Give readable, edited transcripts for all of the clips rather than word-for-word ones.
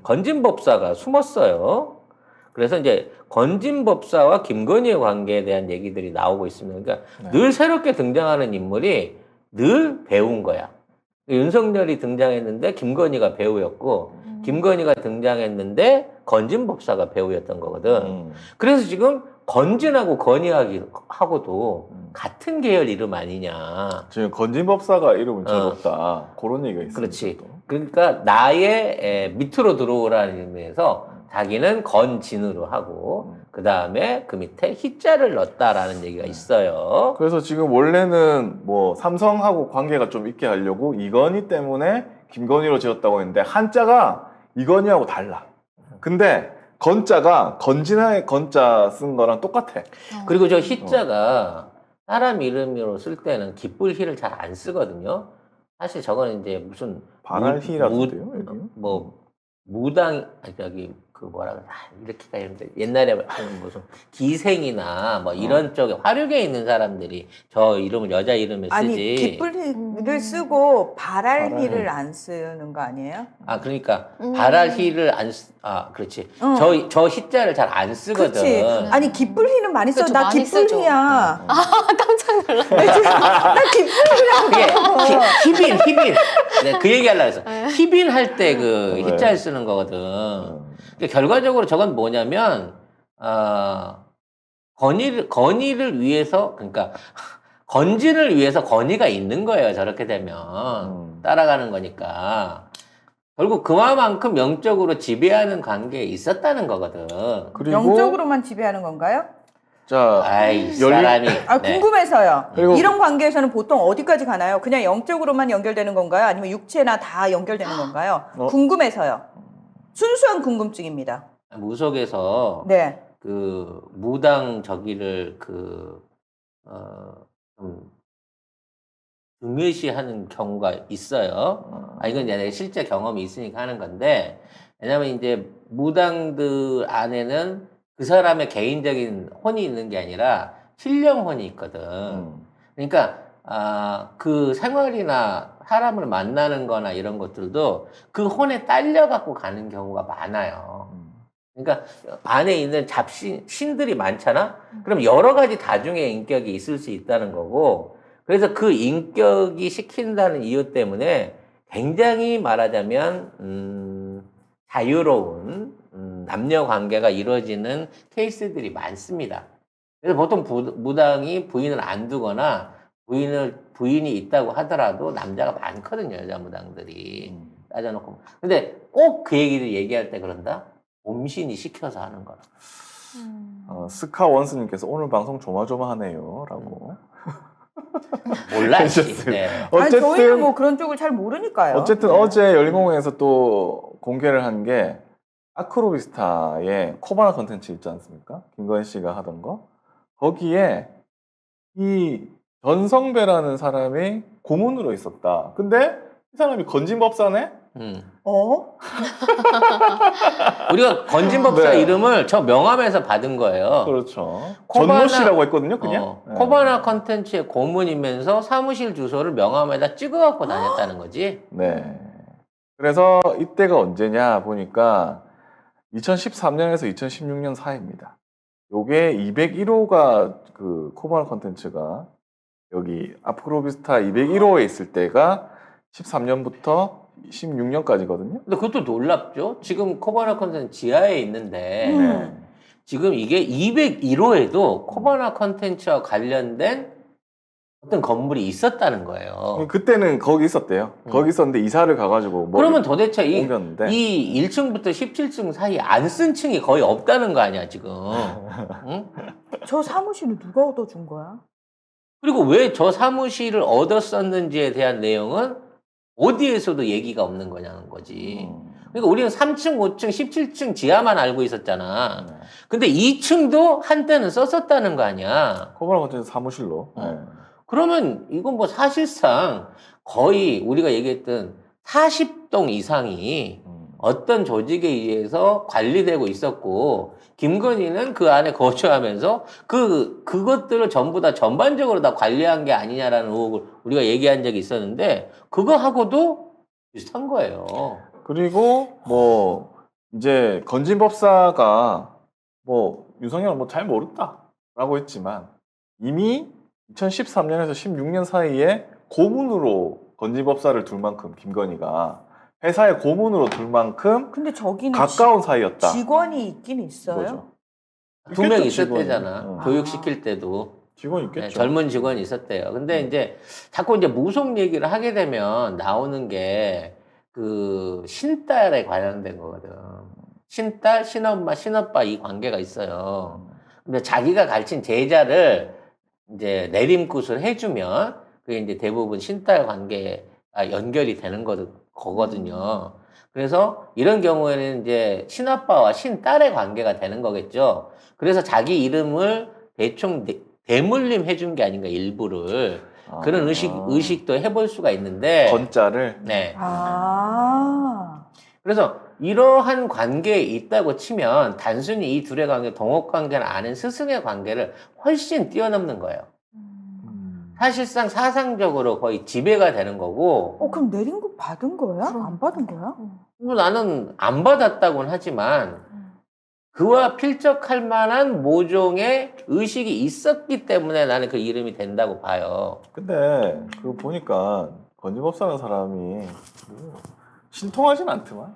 건진법사가 숨었어요. 그래서 이제 건진법사와 김건희의 관계에 대한 얘기들이 나오고 있습니다. 그러니까 네. 늘 새롭게 등장하는 인물이 늘 배우인 거야. 윤석열이 등장했는데 김건희가 배우였고 김건희가 등장했는데 건진법사가 배우였던 거거든. 그래서 지금 건진하고 건희하고도 같은 계열 이름 아니냐. 지금 건진법사가 이름은 저롭다. 그런 얘기가 있습니다. 그렇지. 또. 그러니까 나의 밑으로 들어오라는 의미에서 자기는 건진으로 하고 그 다음에 그 밑에 희자를 넣었다라는 얘기가 있어요. 그래서 지금 원래는 뭐 삼성하고 관계가 좀 있게 하려고 이건희 때문에 김건희로 지었다고 했는데 한자가 이건희하고 달라. 근데 건자가 건진의 건자 쓴 거랑 똑같아. 그리고 저 희자가 사람 이름으로 쓸 때는 기쁠 희를 잘 안 쓰거든요. 사실 저거는 이제 무슨 발알희라던데요, 여기? 뭐 무당 저기 그 뭐라 그래 이렇게가 있는데 옛날에 하는 무슨 기생이나 뭐 이런 쪽에 화력에 있는 사람들이 저 이름을 여자 이름을 쓰지. 아니 기쁠희를 쓰고 발알희를 안 쓰는 거 아니에요? 아 그러니까 발알희를 아 그렇지. 저 희자를 잘 안 쓰거든. 그렇지. 아니 기쁠희는 많이 써. 그렇죠, 나 많이 기쁠희야. 아 깜짝 놀랐네. 나 기쁠희라고. 그게 희빈. 네, 그 얘기 하려고 해서 희빈 할 때 그 네. 희자를 쓰는 거거든. 그러니까 결과적으로 저건 뭐냐면 건의를 위해서 그러니까 건진을 위해서 건의가 있는 거예요. 저렇게 되면 따라가는 거니까 결국 그만큼 영적으로 지배하는 관계에 있었다는 거거든. 그리고 영적으로만 지배하는 건가요? 자, 아이 사람이 아 네. 궁금해서요. 그리고- 이런 관계에서는 보통 어디까지 가나요? 그냥 영적으로만 연결되는 건가요? 아니면 육체나 다 연결되는 건가요? 궁금해서요. 순수한 궁금증입니다. 무속에서 네. 그 무당 저기를 좀 등외시하는 경우가 있어요. 아 이건 내가 실제 경험이 있으니까 하는 건데 왜냐면 이제 무당들 안에는 그 사람의 개인적인 혼이 있는 게 아니라 신령 혼이 있거든. 그러니까 그 생활이나 사람을 만나는 거나 이런 것들도 그 혼에 딸려 갖고 가는 경우가 많아요. 그러니까 안에 있는 신들이 많잖아? 그럼 여러 가지 다중의 인격이 있을 수 있다는 거고, 그래서 그 인격이 시킨다는 이유 때문에 굉장히 말하자면, 자유로운, 남녀 관계가 이루어지는 케이스들이 많습니다. 그래서 보통 무당이 부인을 안 두거나 부인이 있다고 하더라도 남자가 많거든요, 여자 무당들이. 따져놓고. 근데 꼭 그 얘기를 얘기할 때 그런다? 몸신이 시켜서 하는 거라. 스카 원스님께서 오늘 방송 조마조마하네요. 라고. 몰라, 씨. 해주셨어요. 네. 아니 저희는 뭐 그런 쪽을 잘 모르니까요. 어쨌든 네. 어제 열린공원에서 또 공개를 한 게 아크로비스타의 코바나 컨텐츠 있지 않습니까? 김건희 씨가 하던 거. 거기에 이 전성배라는 사람이 고문으로 있었다. 근데 이 사람이 건진법사네? 어? 우리가 건진법사 네. 이름을 저 명함에서 받은 거예요. 그렇죠. 코바나- 전모 씨라고 했거든요, 그냥. 네. 코바나 컨텐츠의 고문이면서 사무실 주소를 명함에다 찍어갖고 다녔다는 거지. 네. 그래서 이때가 언제냐 보니까 2013년에서 2016년 사이입니다. 요게 201호가 그 코바나 컨텐츠가 여기 아크로비스타 201호에 있을 때가 13년부터 16년까지거든요. 근데 그것도 놀랍죠. 지금 코바나 컨텐츠 지하에 있는데 네. 지금 이게 201호에도 코바나 컨텐츠와 관련된 어떤 건물이 있었다는 거예요. 그때는 거기 있었대요. 거기 있었는데 이사를 가가지고 뭐 그러면 도대체 옮겼는데 이 1층부터 17층 사이에 안 쓴 층이 거의 없다는 거 아니야, 지금. 응? 저 사무실은 누가 얻어준 거야? 그리고 왜 저 사무실을 얻었었는지에 대한 내용은 어디에서도 얘기가 없는 거냐는 거지. 그러니까 우리는 3층, 5층, 17층 지하만 알고 있었잖아. 근데 2층도 한때는 썼었다는 거 아니야. 코바나 컨텐츠 사무실로. 네. 그러면 이건 뭐 사실상 거의 우리가 얘기했던 40동 이상이 어떤 조직에 의해서 관리되고 있었고, 김건희는 그 안에 거주하면서 그것들을 전부 다 전반적으로 다 관리한 게 아니냐라는 의혹을 우리가 얘기한 적이 있었는데, 그거하고도 비슷한 거예요. 그리고 뭐 이제 건진법사가 뭐 윤석열은 뭐 잘 모른다라고 했지만 이미 2013년에서 16년 사이에 고문으로 건진법사를 둘 만큼 김건희가 회사의 고문으로 둘 만큼 근데 저기는 가까운 사이였다. 직원이 있긴 있어요. 거죠. 두 명 있겠죠, 직원이. 있었대잖아. 교육시킬 때도. 직원 있겠죠. 네, 젊은 직원이 있었대요. 근데 이제 자꾸 이제 무속 얘기를 하게 되면 나오는 게 그 신딸에 관련된 거거든. 신딸, 신엄마, 신아빠 이 관계가 있어요. 근데 자기가 가르친 제자를 이제 내림굿을 해주면 그게 이제 대부분 신딸 관계가 연결이 되는 거거든요. 그래서 이런 경우에는 이제 신아빠와 신딸의 관계가 되는 거겠죠. 그래서 자기 이름을 대충 대물림 해준 게 아닌가 일부를 그런 의식도 해볼 수가 있는데 건자를 네. 그래서 이러한 관계에 있다고 치면 단순히 이 둘의 관계, 동업 관계는 아닌 스승의 관계를 훨씬 뛰어넘는 거예요. 사실상 사상적으로 거의 지배가 되는 거고 그럼 내린국 받은 거야? 안 받은 거야? 뭐 나는 안 받았다고는 하지만 그와 필적할 만한 모종의 의식이 있었기 때문에 나는 그 이름이 된다고 봐요. 근데 그거 보니까 건진법사라는 사람이 뭐 신통하진 않더만.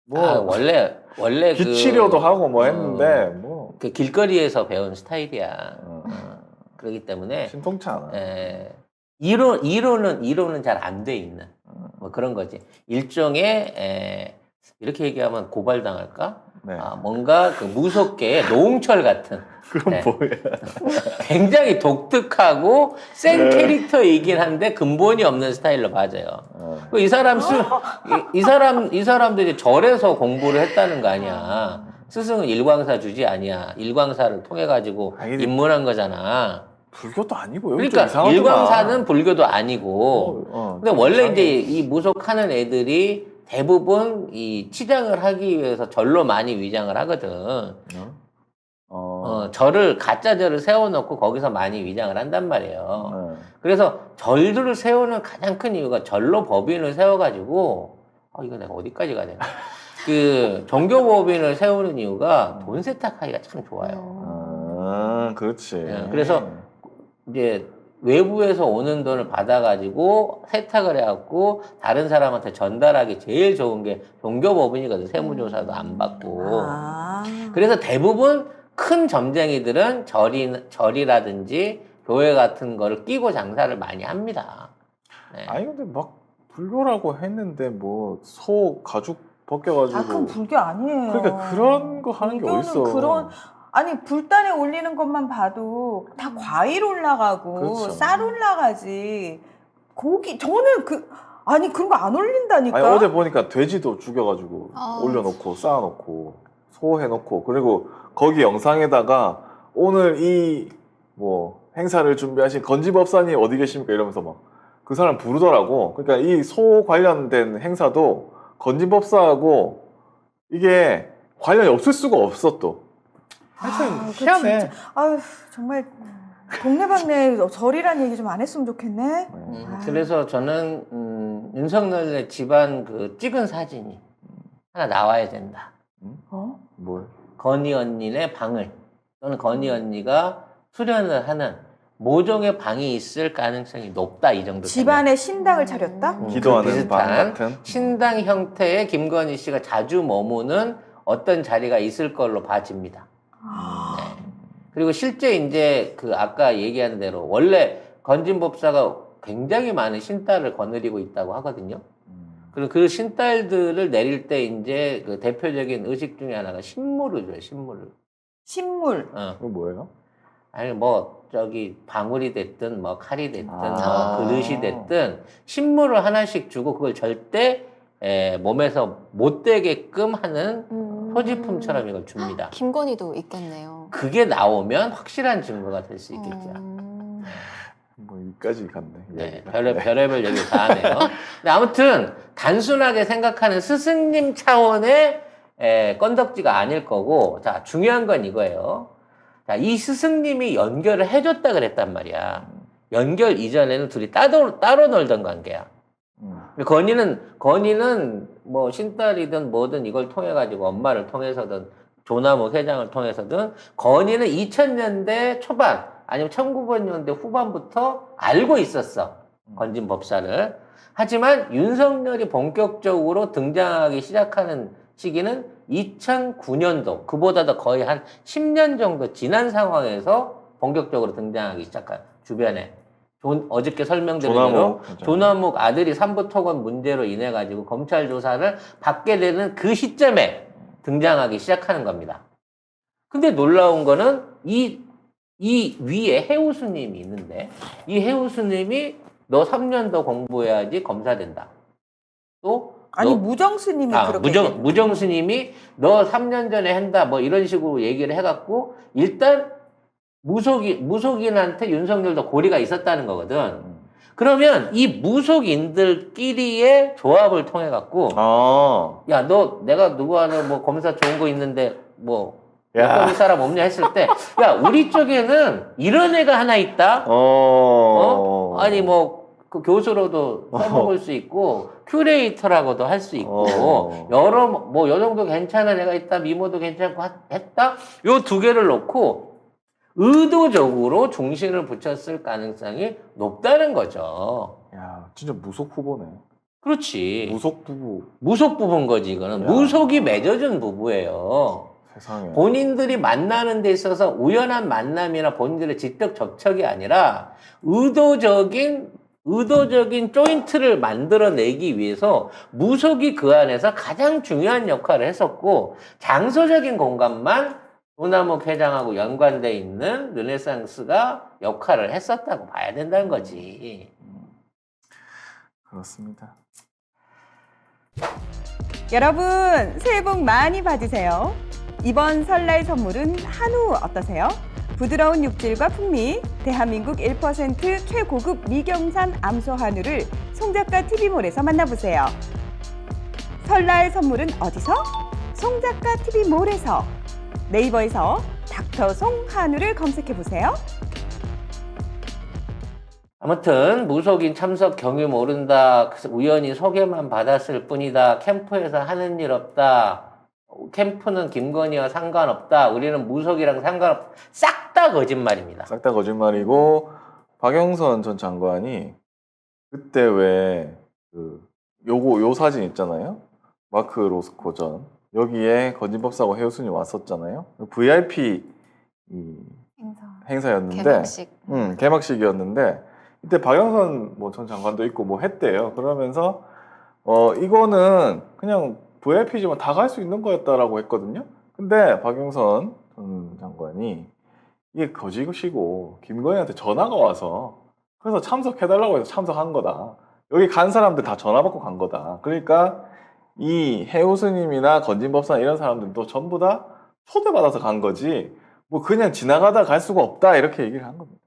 뭐 원래 기치료도 하고 뭐 했는데 뭐 그 길거리에서 배운 스타일이야. 그렇기 때문에 신통치 않아. 이론은 잘 안 돼 있는 뭐 그런 거지. 일종의 이렇게 얘기하면 고발당할까? 네. 뭔가 그 무속계의 노홍철 같은. 그럼 네. 뭐야? 굉장히 독특하고 센 캐릭터이긴 한데 근본이 없는 스타일로 맞아요. 이 사람들이 절에서 공부를 했다는 거 아니야. 스승은 일광사 주지 아니야. 일광사를 통해 가지고 아니, 입문한 거잖아. 불교도 아니고 여기 그러니까 좀 이상하더만. 일광사는 불교도 아니고. 근데 원래 이제 이 무속하는 애들이 대부분 이 치장을 하기 위해서 절로 많이 위장을 하거든. 절을 가짜 절을 세워놓고 거기서 많이 위장을 한단 말이에요. 그래서 절들을 세우는 가장 큰 이유가 절로 법인을 세워가지고 이거 내가 어디까지 가야 되나? 그 종교 법인을 세우는 이유가 돈 세탁하기가 참 좋아요. 그렇지. 그래서 이제 외부에서 오는 돈을 받아가지고 세탁을 해갖고 다른 사람한테 전달하기 제일 좋은 게 종교 법인이거든. 세무조사도 안 받고. 그래서 대부분 큰 점쟁이들은 절이라든지 교회 같은 거를 끼고 장사를 많이 합니다. 네. 아니 근데 막 불교라고 했는데 뭐 소 가죽 벗겨가지고. 그건 불교 아니에요. 그러니까 그런 거 하는 게 어딨어. 아니 불단에 올리는 것만 봐도 다 과일 올라가고 그렇죠. 쌀 올라가지. 고기 저는 그런 거 안 올린다니까. 아니 어제 보니까 돼지도 죽여가지고 올려놓고 쌓아놓고 소 해놓고 그리고 거기 영상에다가 오늘 이 뭐 행사를 준비하신 건지법사님 어디 계십니까 이러면서 막 그 사람 부르더라고. 그러니까 이 소 관련된 행사도 건지법사하고 이게 관련이 없을 수가 없어 또. 하여튼 희한해. 아유 정말 동네방네 절이란 얘기 좀 안 했으면 좋겠네. 그래서 저는 윤석열의 집안 그 찍은 사진이 하나 나와야 된다. 뭘? 건희 언니네 방을 또는 건희 언니가 수련을 하는 모종의 방이 있을 가능성이 높다 이 정도. 집안에 신당을 차렸다? 기도하는 방 같은 신당 형태의 김건희 씨가 자주 머무는 어떤 자리가 있을 걸로 봐집니다. 네. 그리고 실제 이제 그 아까 얘기한 대로 원래 건진법사가 굉장히 많은 신딸을 거느리고 있다고 하거든요. 그리고 그 신딸들을 내릴 때 이제 그 대표적인 의식 중에 하나가 신물을 줘요. 신물. 그거 뭐예요? 아니 뭐 저기 방울이 됐든 뭐 칼이 됐든 뭐 그릇이 됐든 신물을 하나씩 주고 그걸 절대 몸에서 못 되게끔 하는 소지품처럼 이걸 줍니다. 김건희도 있겠네요. 그게 나오면 확실한 증거가 될 수 있겠죠. 뭐 여기까지 갔네. 네, 별의별 얘기 다 하네요. 근데 아무튼 단순하게 생각하는 스승님 차원의 건덕지가 아닐 거고, 자 중요한 건 이거예요. 자, 이 스승님이 연결을 해줬다 그랬단 말이야. 연결 이전에는 둘이 따로 놀던 관계야. 건이는 뭐 신딸이든 뭐든 이걸 통해 가지고 엄마를 통해서든 조남욱 회장을 통해서든 건의는 2000년대 초반 아니면 1900년대 후반부터 알고 있었어. 건진법사를. 하지만 윤석열이 본격적으로 등장하기 시작하는 시기는 2009년도, 그보다도 거의 한 10년 정도 지난 상황에서 본격적으로 등장하기 시작한 주변에. 어저께 설명드린 대로 조남욱 아들이 삼부토건 문제로 인해 가지고 검찰 조사를 받게 되는 그 시점에 등장하기 시작하는 겁니다. 근데 놀라운 거는 이 위에 해우수님이 있는데 이 해우수님이 너 3년 더 공부해야지 검사 된다. 또 아니 무정스님이 그렇게 무정스님이 너 3년 전에 한다 뭐 이런 식으로 얘기를 해갖고 일단 무속인한테 윤석열도 고리가 있었다는 거거든. 그러면 이 무속인들끼리의 조합을 통해 갖고 야 너 내가 누구 하나 뭐 검사 좋은 거 있는데 뭐 여기 사람 없냐 했을 때 야 우리 쪽에는 이런 애가 하나 있다. 아니 뭐 그 교수로도 써먹을 수 있고 큐레이터라고도 할 수 있고 여러 뭐 요 정도 괜찮은 애가 있다. 미모도 괜찮고 했다. 요 두 개를 놓고 의도적으로 중심을 붙였을 가능성이 높다는 거죠. 야, 진짜 무속 후보네. 그렇지. 무속 부부. 무속 부부인 거지, 이거는. 야. 무속이 맺어준 부부예요. 세상에. 본인들이 만나는 데 있어서 우연한 만남이나 본인들의 직접 접촉이 아니라 의도적인 조인트를 만들어내기 위해서 무속이 그 안에서 가장 중요한 역할을 했었고, 장소적인 공간만 조남욱 회장하고 연관돼 있는 르네상스가 역할을 했었다고 봐야 된다는 거지. 그렇습니다. 여러분 새해 복 많이 받으세요. 이번 설날 선물은 한우 어떠세요? 부드러운 육질과 풍미, 대한민국 1% 최고급 미경산 암소 한우를 송작가 TV몰에서 만나보세요. 설날 선물은 어디서? 송작가 TV몰에서. 네이버에서 닥터송 한우를 검색해보세요. 아무튼 무속인 참석 경위 모른다. 우연히 소개만 받았을 뿐이다. 캠프에서 하는 일 없다. 캠프는 김건희와 상관없다. 우리는 무속이랑 상관없다. 싹 다 거짓말입니다. 싹 다 거짓말이고 박영선 전 장관이 그때 왜 요 사진 있잖아요. 마크 로스코 전 여기에 건진법사고 해우순이 왔었잖아요. VIP 행사였는데 개막식이었는데 이때 박영선 뭐 전 장관도 있고 뭐 했대요. 그러면서 이거는 그냥 VIP지만 다 갈 수 있는 거였다라고 했거든요. 근데 박영선 전 장관이 이게 거짓이고 김건희한테 전화가 와서 그래서 참석해달라고 해서 참석한 거다. 여기 간 사람들 다 전화 받고 간 거다. 그러니까 이 해우스님이나 건진법사 이런 사람들도 전부 다 초대받아서 간 거지 뭐 그냥 지나가다 갈 수가 없다 이렇게 얘기를 한 겁니다.